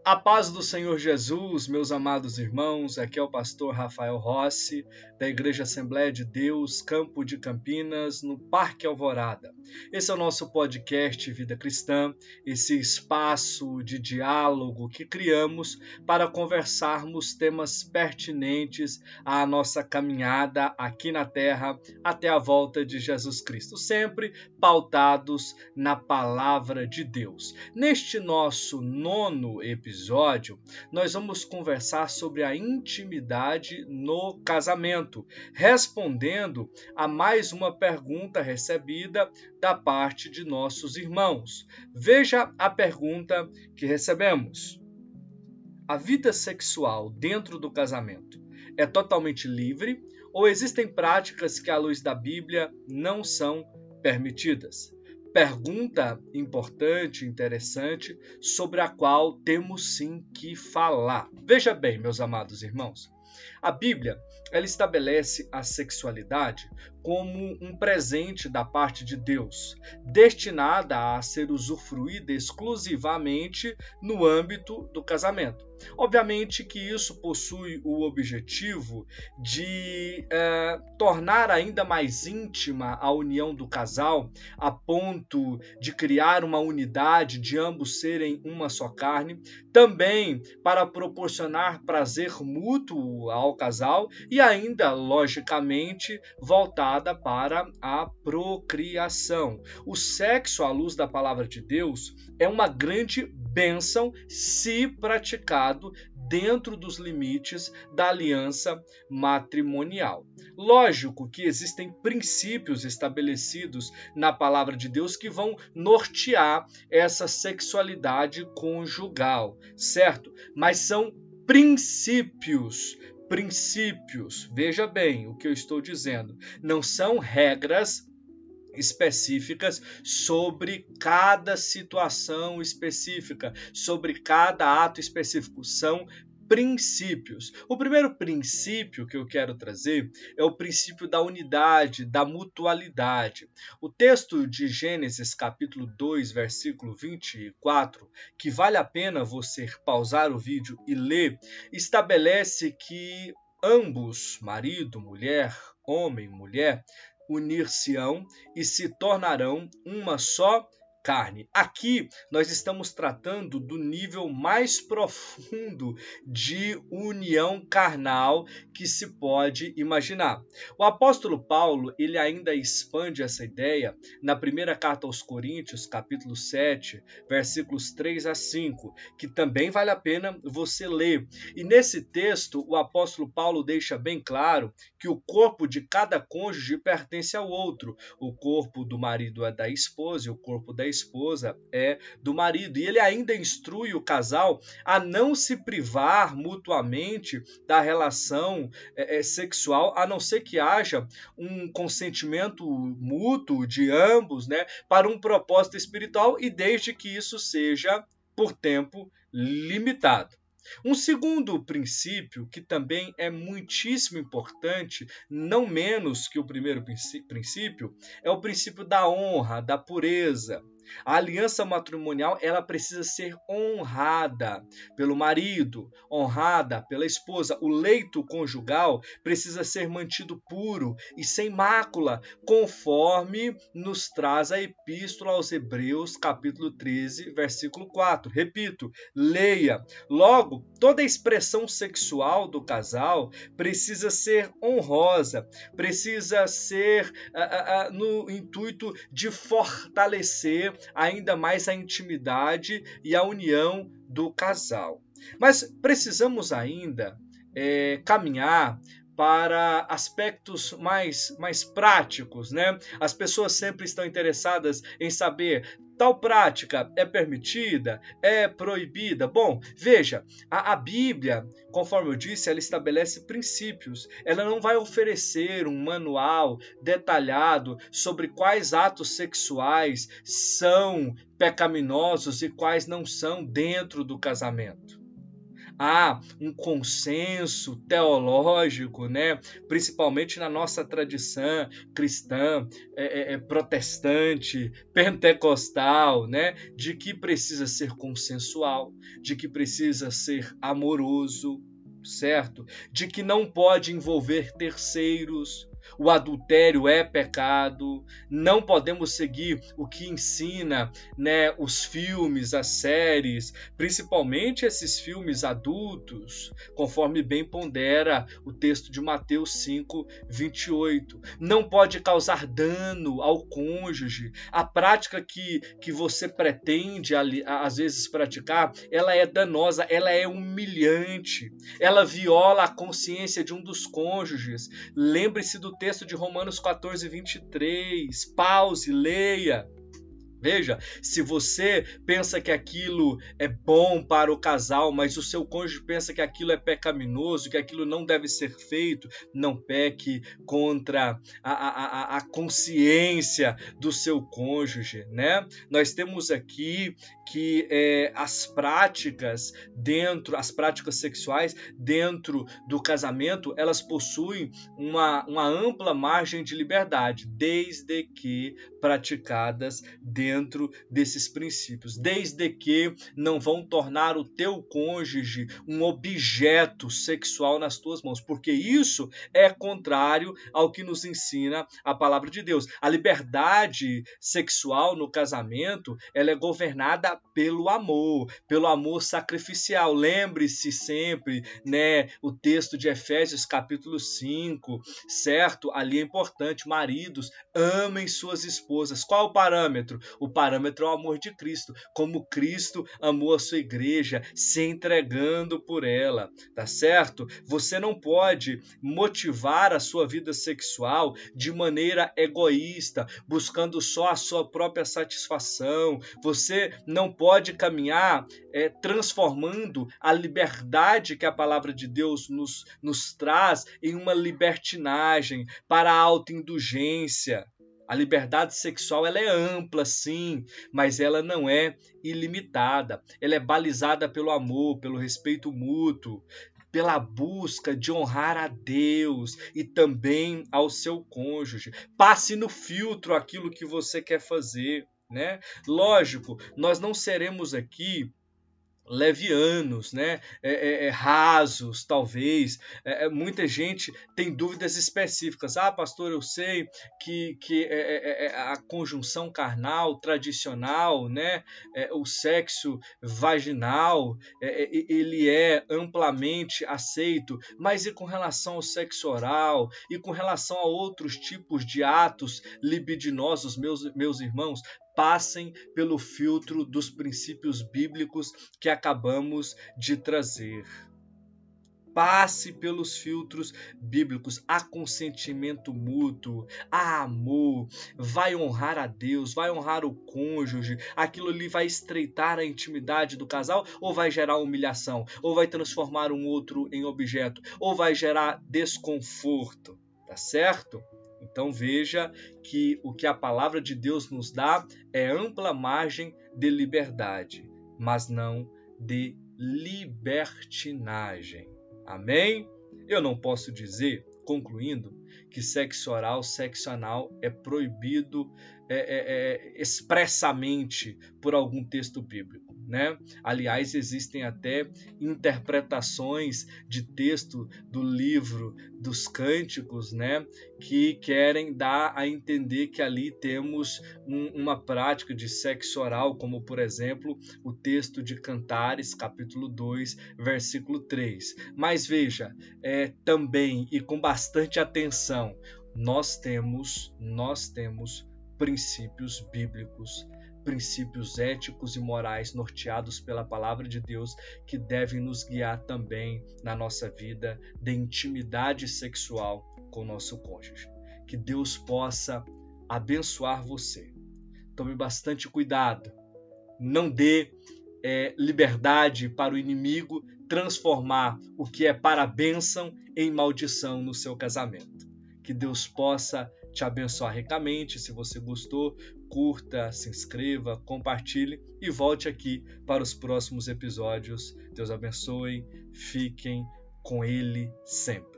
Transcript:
A paz do Senhor Jesus, meus amados irmãos, aqui é o pastor Rafael Rossi, da Igreja Assembleia de Deus, Campo de Campinas, no Parque Alvorada. Esse é o nosso podcast Vida Cristã, esse espaço de diálogo que criamos para conversarmos temas pertinentes à nossa caminhada aqui na Terra até a volta de Jesus Cristo, sempre pautados na Palavra de Deus. Neste nosso 9º episódio, nós vamos conversar sobre a intimidade no casamento, respondendo a mais uma pergunta recebida da parte de nossos irmãos. Veja a pergunta que recebemos. A vida sexual dentro do casamento é totalmente livre ou existem práticas que, à luz da Bíblia, não são permitidas? Pergunta importante, interessante, sobre a qual temos sim que falar. Veja bem, meus amados irmãos, a Bíblia, ela estabelece a sexualidade como um presente da parte de Deus, destinada a ser usufruída exclusivamente no âmbito do casamento. Obviamente que isso possui o objetivo de tornar ainda mais íntima a união do casal, a ponto de criar uma unidade, de ambos serem uma só carne, também para proporcionar prazer mútuo ao casal e ainda, logicamente, voltada para a procriação. O sexo, à luz da palavra de Deus, é uma grande bênção se praticado dentro dos limites da aliança matrimonial. Lógico que existem princípios estabelecidos na palavra de Deus que vão nortear essa sexualidade conjugal, certo? Mas são princípios, veja bem o que eu estou dizendo, não são regras específicas sobre cada situação específica, sobre cada ato específico, são princípios. O primeiro princípio que eu quero trazer é o princípio da unidade, da mutualidade. O texto de Gênesis capítulo 2, versículo 24, que vale a pena você pausar o vídeo e ler, estabelece que ambos, marido, mulher, homem, mulher, unir-se-ão e se tornarão uma só carne. Aqui nós estamos tratando do nível mais profundo de união carnal que se pode imaginar. O apóstolo Paulo, ele ainda expande essa ideia na primeira carta aos Coríntios, capítulo 7, versículos 3 a 5, que também vale a pena você ler. E nesse texto, o apóstolo Paulo deixa bem claro que o corpo de cada cônjuge pertence ao outro. O corpo do marido é da esposa e o corpo da esposa é do marido. E ele ainda instrui o casal a não se privar mutuamente da relação sexual, a não ser que haja um consentimento mútuo de ambos, né, para um propósito espiritual e desde que isso seja por tempo limitado. Um segundo princípio, que também é muitíssimo importante, não menos que o primeiro princípio, é o princípio da honra, da pureza. A aliança matrimonial, ela precisa ser honrada pelo marido, honrada pela esposa. O leito conjugal precisa ser mantido puro e sem mácula, conforme nos traz a Epístola aos Hebreus, capítulo 13, versículo 4. Repito, leia. Logo, toda expressão sexual do casal precisa ser honrosa, precisa ser no intuito de fortalecer ainda mais a intimidade e a união do casal. Mas precisamos ainda caminhar para aspectos mais práticos, né? As pessoas sempre estão interessadas em saber, tal prática é permitida? É proibida? Bom, veja, a Bíblia, conforme eu disse, ela estabelece princípios. Ela não vai oferecer um manual detalhado sobre quais atos sexuais são pecaminosos e quais não são dentro do casamento. há um consenso teológico, né? Principalmente na nossa tradição cristã, protestante, pentecostal, né? De que precisa ser consensual, de que precisa ser amoroso, certo? De que não pode envolver terceiros. O adultério é pecado, não podemos seguir o que ensina, né, os filmes, as séries, principalmente esses filmes adultos, conforme bem pondera o texto de Mateus 5:28. Não pode causar dano ao cônjuge. A prática que você pretende, às vezes, praticar, ela é danosa, ela é humilhante, ela viola a consciência de um dos cônjuges. Lembre-se do texto de Romanos 14:23. Pause, leia. Veja, se você pensa que aquilo é bom para o casal, mas o seu cônjuge pensa que aquilo é pecaminoso, que aquilo não deve ser feito, não peque contra a consciência do seu cônjuge, né? Nós temos aqui que as práticas sexuais dentro do casamento, elas possuem uma ampla margem de liberdade, desde que praticadas dentro desses princípios, desde que não vão tornar o teu cônjuge um objeto sexual nas tuas mãos, porque isso é contrário ao que nos ensina a palavra de Deus. A liberdade sexual no casamento, ela é governada pelo amor sacrificial. Lembre-se sempre, né, o texto de Efésios capítulo 5, certo? Ali é importante, maridos, amem suas esposas. Qual o parâmetro? O parâmetro é o amor de Cristo, como Cristo amou a sua igreja, se entregando por ela, tá certo? Você não pode motivar a sua vida sexual de maneira egoísta, buscando só a sua própria satisfação. Você não pode caminhar transformando a liberdade que a palavra de Deus nos traz em uma libertinagem para a autoindulgência. A liberdade sexual, ela é ampla, sim, mas ela não é ilimitada. Ela é balizada pelo amor, pelo respeito mútuo, pela busca de honrar a Deus e também ao seu cônjuge. Passe no filtro aquilo que você quer fazer, né? Lógico, nós não seremos aqui levianos, né? Rasos, talvez. Muita gente tem dúvidas específicas. Ah, pastor, eu sei que a conjunção carnal tradicional, né? O sexo vaginal, ele é amplamente aceito, mas e com relação ao sexo oral? E com relação a outros tipos de atos libidinosos, meus irmãos? Passem pelo filtro dos princípios bíblicos que acabamos de trazer. Passe pelos filtros bíblicos. Há consentimento mútuo, há amor, vai honrar a Deus, vai honrar o cônjuge. Aquilo ali vai estreitar a intimidade do casal ou vai gerar humilhação? Ou vai transformar um outro em objeto? Ou vai gerar desconforto? Tá certo? Então veja que o que a palavra de Deus nos dá é ampla margem de liberdade, mas não de libertinagem. Amém? Eu não posso dizer, concluindo, que sexo oral, sexo anal é proibido expressamente por algum texto bíblico, né? Aliás, existem até interpretações de texto do livro dos Cânticos, né, que querem dar a entender que ali temos uma prática de sexo oral, como, por exemplo, o texto de Cantares, capítulo 2, versículo 3. Mas veja, também, e com bastante atenção, nós temos princípios bíblicos, princípios éticos e morais norteados pela palavra de Deus que devem nos guiar também na nossa vida de intimidade sexual com o nosso cônjuge. Que Deus possa abençoar você. Tome bastante cuidado. Não dê liberdade para o inimigo transformar o que é para a bênção em maldição no seu casamento. Que Deus possa te abençoar ricamente. Se você gostou, curta, se inscreva, compartilhe e volte aqui para os próximos episódios. Deus abençoe, fiquem com Ele sempre.